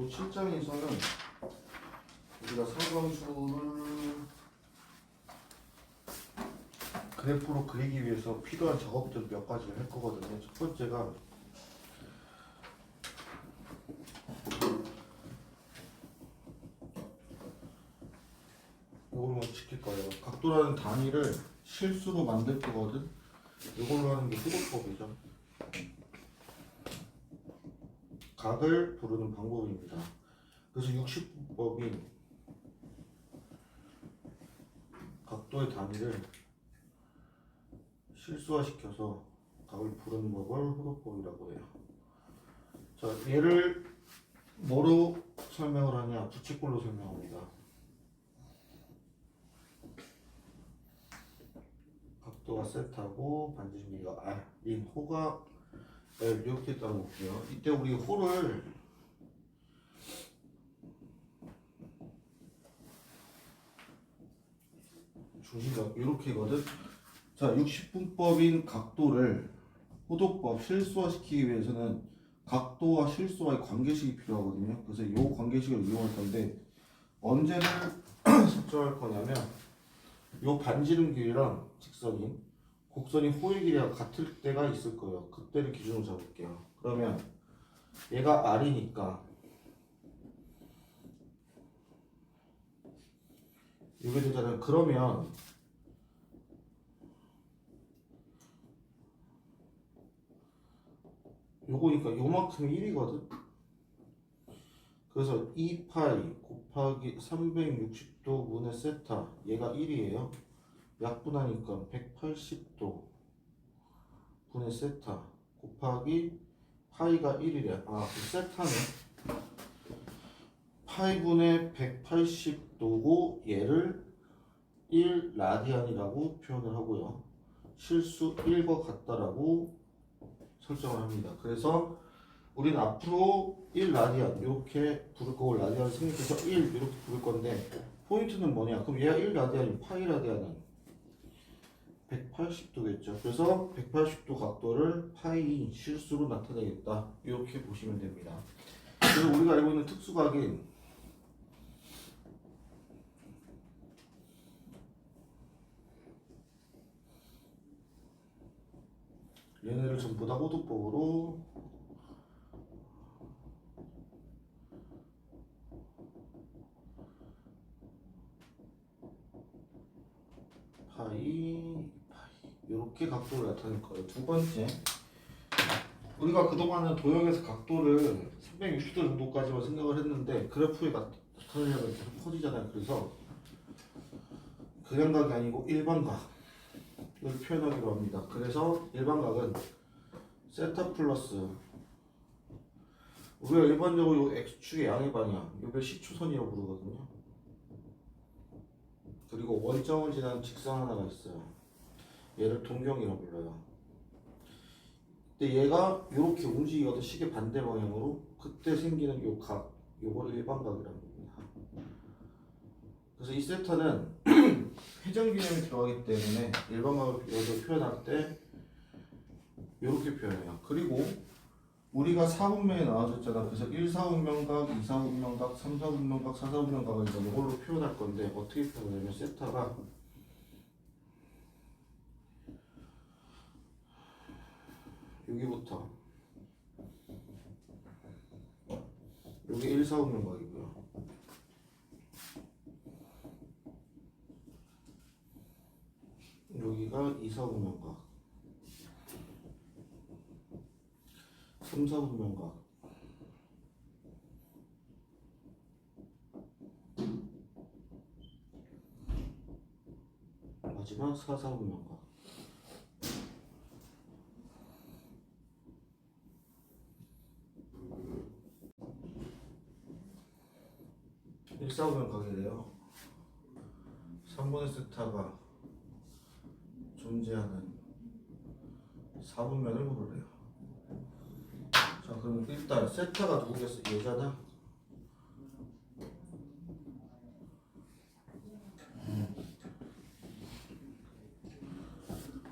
그리고 7장에서는 우리가 상관수를 그래프로 그리기 위해서 필요한 작업들 몇 가지를 할 거거든요. 첫 번째가 이걸로 지킬 거예요. 각도라는 단위를 실수로 만들 거거든. 이걸로 하는 게 호도법이죠. 각을 부르는 방법입니다. 그래서 60법이 각도의 단위를 실수화시켜서 각을 부르는 법을 호도법이라고 해요. 자, 얘를 뭐로 설명을 하냐? 부채꼴로 설명합니다. 각도가 세타고 반지름기가 R인 호가 L 이렇게 따라 볼게요. 이때 우리 호를 중심각 이렇게거든. 자, 60분법인 각도를 호도법 실수화시키기 위해서는 각도와 실수와의 관계식이 필요하거든요. 그래서 이 관계식을 이용할 건데 언제를 설정할 거냐면 이 반지름 길이랑 직선이 곡선이 호의 길이가 같을 때가 있을 거예요. 그때를 기준으로 잡을게요. 그러면 얘가 R이니까 이게 되잖아요. 그러면 요거니까 요만큼이 1이거든. 그래서 2파이 곱하기 360도 분의 세타 얘가 1이에요. 약분하니까 180도 분의 세타 곱하기 파이가 1이래. 그 세타는 파이분의 180도고 얘를 1라디안이라고 표현을 하고요. 실수 1과 같다라고 설정을 합니다. 그래서 우리는 앞으로 1라디안 이렇게 부를 거고 라디안 생략해서 1 이렇게 부를 건데 포인트는 뭐냐? 그럼 얘가 1라디안이면 파이 라디안은 180도겠죠. 그래서 180도 각도를 파이 실수로 나타내겠다. 이렇게 보시면 됩니다. 그리고 우리가 알고 있는 특수각인 얘네를 전부 다 호도법으로 파이 이렇게 각도를 나타낼 거예요. 두 번째, 우리가 그동안은 도형에서 각도를 360도 정도까지만 생각을 했는데 그래프에 나타내려면 계속 커지잖아요. 그래서 그냥각이 아니고 일반각을 표현하기로 합니다. 그래서 일반각은 세타 플러스 우리가 일반적으로 이 x축의 양의 방향 이걸 시추선이라고 부르거든요. 그리고 원점을 지나는 직선 하나가 있어요. 얘를 동경이라고 불러요. 근데 얘가 이렇게 움직이거든. 시계 반대 방향으로. 그때 생기는 요 각, 요거를 일반각이라고 합니다. 그래서 이 세타는 회전 개념이 들어가기 때문에 일반각을 여기서 표현할 때 이렇게 표현해요. 그리고 우리가 4분면에 나와줬잖아. 그래서 1, 4분면각, 2, 4분면각, 3, 4분면각, 4, 4분면각을 이걸로 표현할 건데 어떻게 표현하냐면 세타가 여기부터 여기 1, 4분면각이고요. 여기가 2, 4분면각, 3, 4분면각, 마지막 4, 4분면각. 일사분면각이래요. 3분의 세타가 존재하는 4분면을 물으래요. 자, 그럼 일단 세타가 누구겠어? 얘잖아.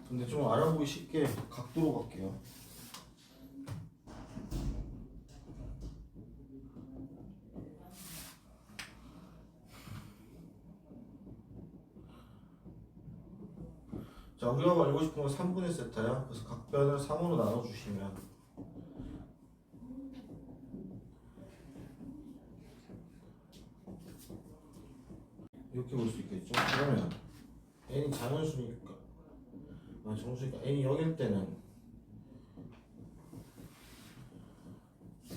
근데 좀 알아보기 쉽게 각도로 갈게요. 자, 우리가 알고 싶은 건 3분의 세타야. 그래서 각 변을 3으로 나눠주시면 이렇게 볼 수 있겠죠. 그러면 n이 자연수니까 정수니까 n이 0일 때는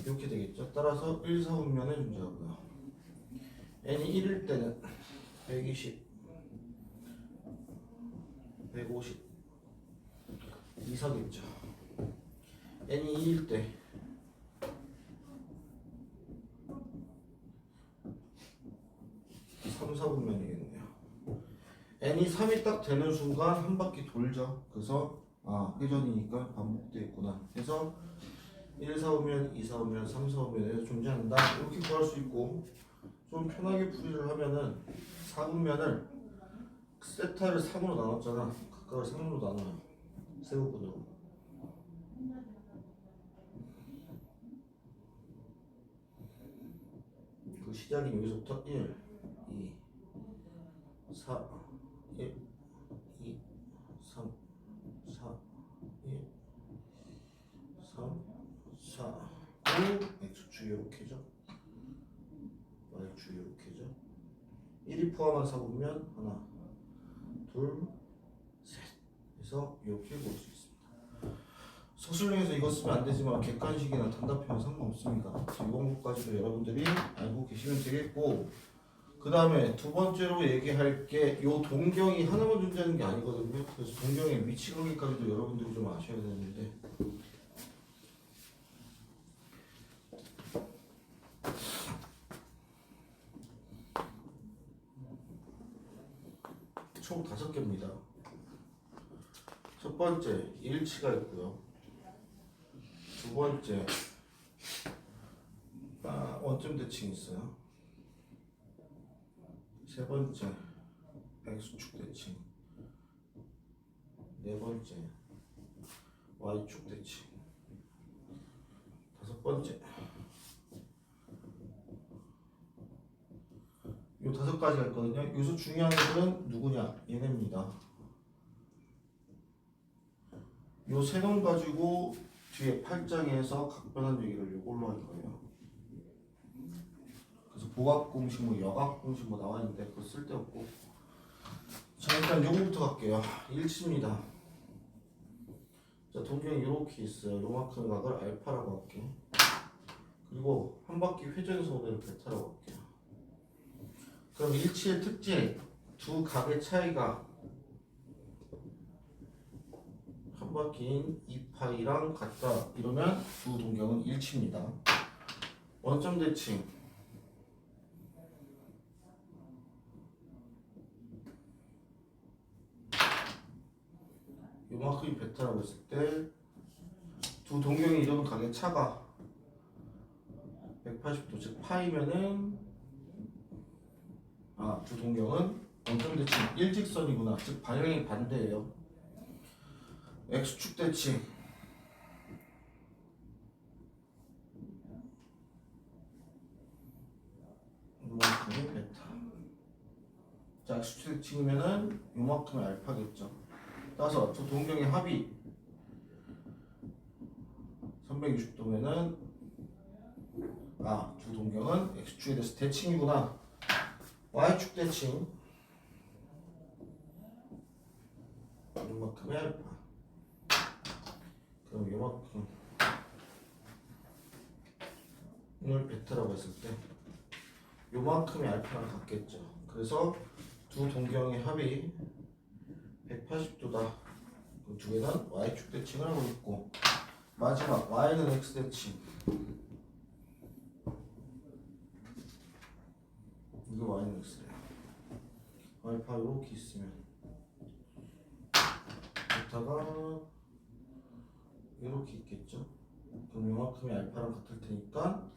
이렇게 되겠죠. 따라서 1, 4분면의 존재하고요. n이 1일 때는 120, 150 이사겠죠. n이 2일 때 3, 4분면이겠네요. n이 3이 딱 되는 순간 한 바퀴 돌죠. 그래서 회전이니까 반복되겠구나. 그래서 1, 4분면, 2, 4분면, 3, 4분면에 존재한다. 이렇게 구할 수 있고 좀 편하게 풀이를 하면은 4분면을 세타를 3으로 나눴잖아. 각각을 3으로 나눠요. 세부분으로. 그 시작이 여기서부터 1, 2, 4, 1, 2, 3, 4, 1, 3, 4, 5 X축이 이렇게죠. Y축이 이렇게죠. 1이 포함한 4분면 하나, 둘, 셋 해서 이렇게 볼 수 있습니다. 서술형에서 이거 쓰면 안 되지만 객관식이나 단답형은 상관없습니다. 이번 것까지도 여러분들이 알고 계시면 되겠고, 그 다음에 두 번째로 얘기할 게 요 동경이 하나만 존재하는 게 아니거든요. 그래서 동경의 위치 관계까지도 여러분들이 좀 아셔야 되는데, 총 5개입니다. 첫 번째 일치가 있고요. 두 번째 원점 대칭이 있어요. 세 번째 X축 대칭. 네 번째 Y축 대칭. 다섯 번째 요 5가지가 있거든요. 여기서 중요한 것은 누구냐? 얘네입니다. 요 세 놈 가지고 뒤에 8장에서 각변한 얘기를 요걸로 할 거예요. 그래서 보각 공식, 여각 공식 나와 있는데 그거 쓸데없고. 자, 일단 요거부터 갈게요. 일치입니다. 자, 동경이 이렇게 있어요. 요만큼의 각을 알파라고 할게. 그리고 한 바퀴 회전에서 오는 베타라고 할게요. 그럼 일치의 특징, 두 각의 차이가 한 바퀴인 2파이랑 같다. 이러면 두 동경은 일치입니다. 원점 대칭. 요만큼이 베타라고 했을 때 두 동경이 이루는 각의 차가 180도, 즉 파이면은 두 동경은 원점 대칭 일직선이구나. 즉 방향이 반대예요. X축 대칭. 요만큼이 베타. 자, X축 대칭이면은 요만큼이 알파겠죠. 따라서 두 동경의 합이 360도면은 두 동경은 X축에 대해서 대칭이구나. Y축 대칭 요만큼의 알파. 그럼 요만큼을 베타라고 했을 때 요만큼의 알파랑 같겠죠. 그래서 두 동경의 합이 180도다. 두 개는 Y축 대칭을 하고 있고, 마지막 Y는 X 대칭. 이게 Y는 X래요. 알파 이렇게 있으면 베타가 이렇게 있겠죠. 그럼 요만큼의 알파랑 같을 테니까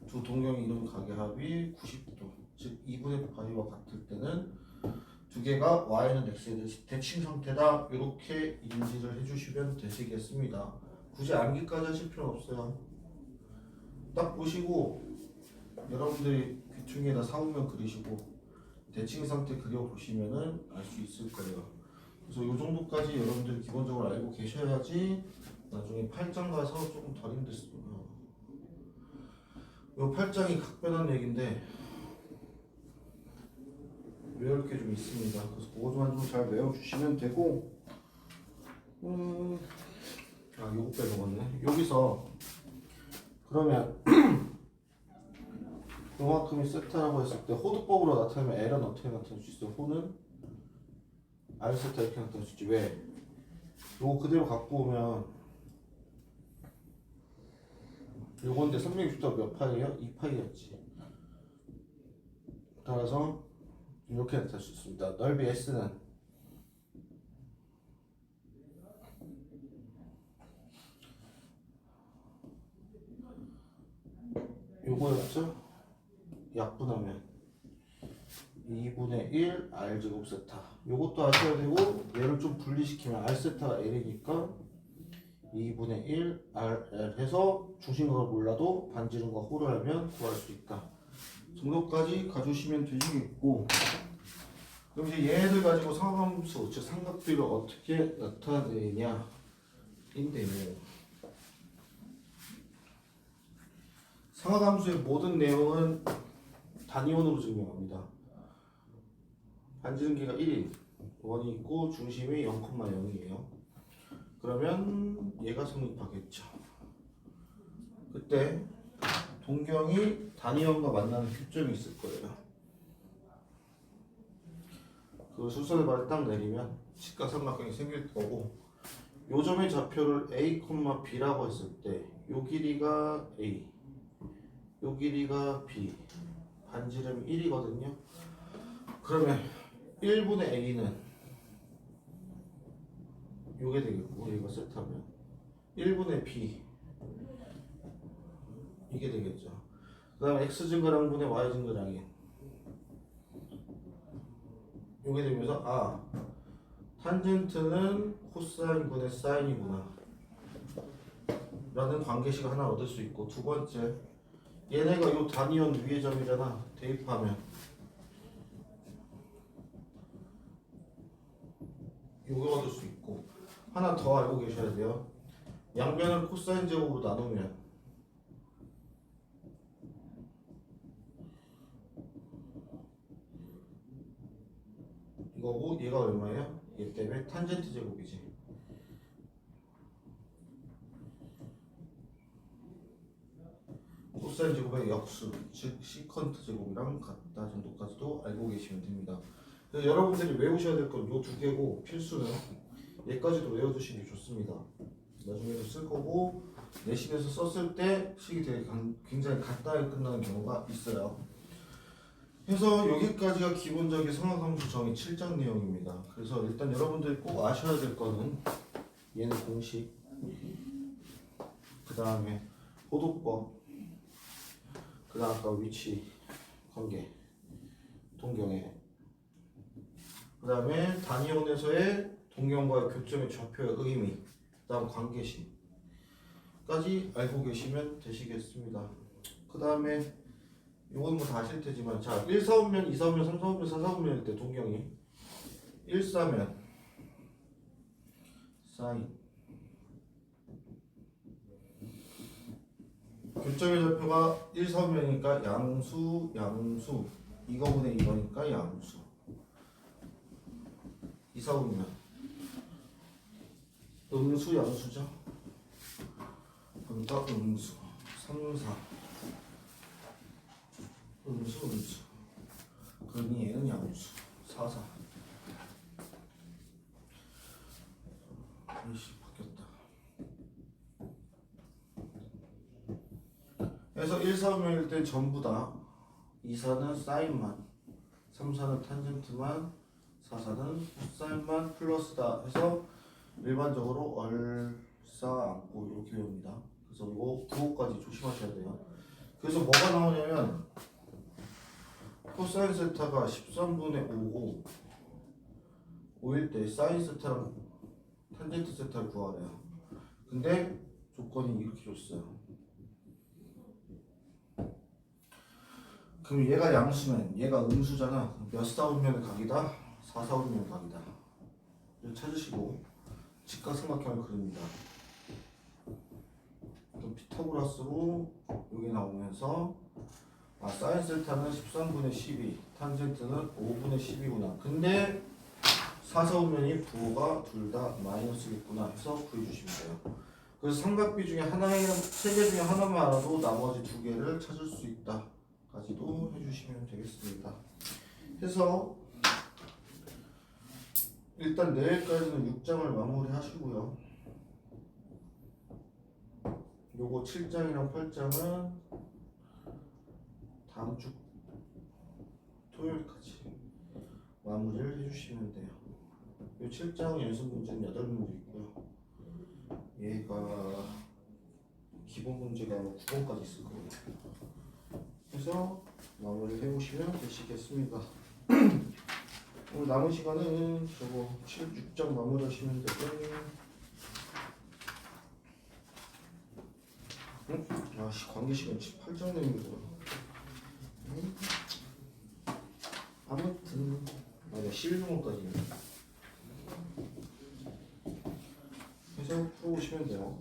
두 동경이 이루는 각의 합이 90도, 즉 2분의 파이와 같을 때는 두 개가 Y는 X에 대해서 대칭 상태다. 이렇게 인지를 해주시면 되시겠습니다. 굳이 암기까지 하실 필요는 없어요. 딱 보시고 여러분들이 귀퉁이에다 4분면 그리시고 대칭 상태 그려보시면은 알 수 있을 거예요. 그래서 이 정도까지 여러분들이 기본적으로 알고 계셔야지 나중에 8장 가서 조금 덜 힘들습니다. 이 8장이 각변한 얘기인데 외울 게 좀 있습니다. 그래서 그것만 좀 잘 외워주시면 되고, 요거 빼먹었네. 여기서 그러면 요만큼이 세타라고 했을 때 호두법으로 나타내면 L은 어떻게 나타낼 수 있어요? 호는 R 세타 이렇게 나타낼 수 있지. 왜? 요거 그대로 갖고 오면 요건데 360도 몇 파이예요? 2파이였지. 따라서 이렇게 나타낼 수 있습니다. 넓이 S는 요거였죠? 약분하면 2분의 1 R제곱 세타. 요것도 아셔야 되고, 얘를 좀 분리시키면 R 세타가 L이니까 2분의 1 RL 해서 중심각을 몰라도 반지름과 호를 알면 구할 수 있다. 정도까지 가주시면 되시겠고, 그럼 이제 얘를 가지고 상함수, 즉 삼각비를 어떻게 나타내냐 인데요. 상하함수의 모든 내용은 단위원으로 증명합니다. 반지름기가 1인 원이 있고 중심이 0,0이에요. 그러면 얘가 성립하겠죠. 그때 동경이 단위원과 만나는 교점이 있을 거예요. 그 수선의 발을 딱 내리면 직각삼각형이 생길 거고, 요 점의 좌표를 A, B라고 했을 때 요 길이가 A, 요 길이가 B, 반지름이 1이거든요. 그러면 1분의 A는 요게 되겠고, 이거 세트하면 1분의 B 이게 되겠죠. 그 다음에 X증가량분의 Y증가량이 요게 되면서 탄젠트는 코사인분의 사인이구나 라는 관계식을 하나 얻을 수 있고, 두 번째 얘네가 요 단위원 위의 점이잖아. 대입하면 요거 얻을 수 있고, 하나 더 알고 계셔야 돼요. 양변을 코사인 제곱으로 나누면 이거고, 얘가 얼마예요? 얘 때문에 탄젠트 제곱이지. 코사인 제곱의 역수, 즉 시컨트 제곱이랑 같다 정도까지도 알고 계시면 됩니다. 그래서 여러분들이 외우셔야 될 건 요 두 개고, 필수는 얘까지도 외워두시는 게 좋습니다. 나중에도 쓸 거고, 내신에서 썼을 때 식이 되게 굉장히 간단하게 끝나는 경우가 있어요. 그래서 여기까지가 기본적인 상하함수 정의 7장 내용입니다. 그래서 일단 여러분들이 꼭 아셔야 될 거는 얘는 공식, 그 다음에 호도법, 그 다음 아까 위치 관계, 동경에, 그 다음에 단위원에서의 동경과의 교점의 좌표의 의미, 그 다음 관계식까지 알고 계시면 되시겠습니다. 그 다음에 이건 뭐 다 아실 테지만, 자 1사분면, 2사분면, 3사분면, 4사분면일 때 동경이 1사면 사인, 교점의 좌표가 1사분면이니까 양수, 양수, 이거분의 이거니까 양수. 2사분면 음수, 양수죠. 그러니까 음수. 3, 4 음수, 음수. 그러니 얘는 양수. 4, 4. 이씨 바뀌었다. 그래서 1, 4분면일 때 전부 다 2, 4는 사인만, 3, 4는 탄젠트만, 4, 4는 코사인만 플러스다 해서 일반적으로 얼싸안고 이렇게 외웁니다. 그래서 이거 구호까지 조심하셔야 돼요. 그래서 뭐가 나오냐면 코사인 세타가 13분의 5고 5일 때 사인 세타랑 탄젠트 세타를 구하래요. 근데 조건이 이렇게 줬어요. 그럼 얘가 양수면 얘가 음수잖아. 몇 사분면의 각이다? 4사분면 각이다. 찾으시고 직각삼각형을 그립니다. 그럼 피타고라스로 여기 나오면서 사인 셀타는 13분의 12, 탄젠트는 5분의 10이구나. 근데 사서우면이 부호가 둘 다 마이너스겠구나 해서 구해주시면 돼요. 그래서 삼각비 중에 하나의 세 개 중에 하나만 알아도 나머지 두 개를 찾을 수 있다 까지도 해주시면 되겠습니다. 해서 일단 내일까지는 6장을 마무리하시고요. 요거 7장이랑 8장은 다음 주 토요일까지 마무리를 해주시면 돼요. 요 7장 연습 문제는 8문제 있고요. 얘가 기본 문제가 9번까지 있을 거예요. 그래서 마무리를 해보시면 되시겠습니다. 오늘 남은 시간은 저거 6장 마무리하시면 되고, 아씨 관계 시간 8장 내는 거야. 아무튼 맞아 11번까지 해서 풀어보시면 돼요.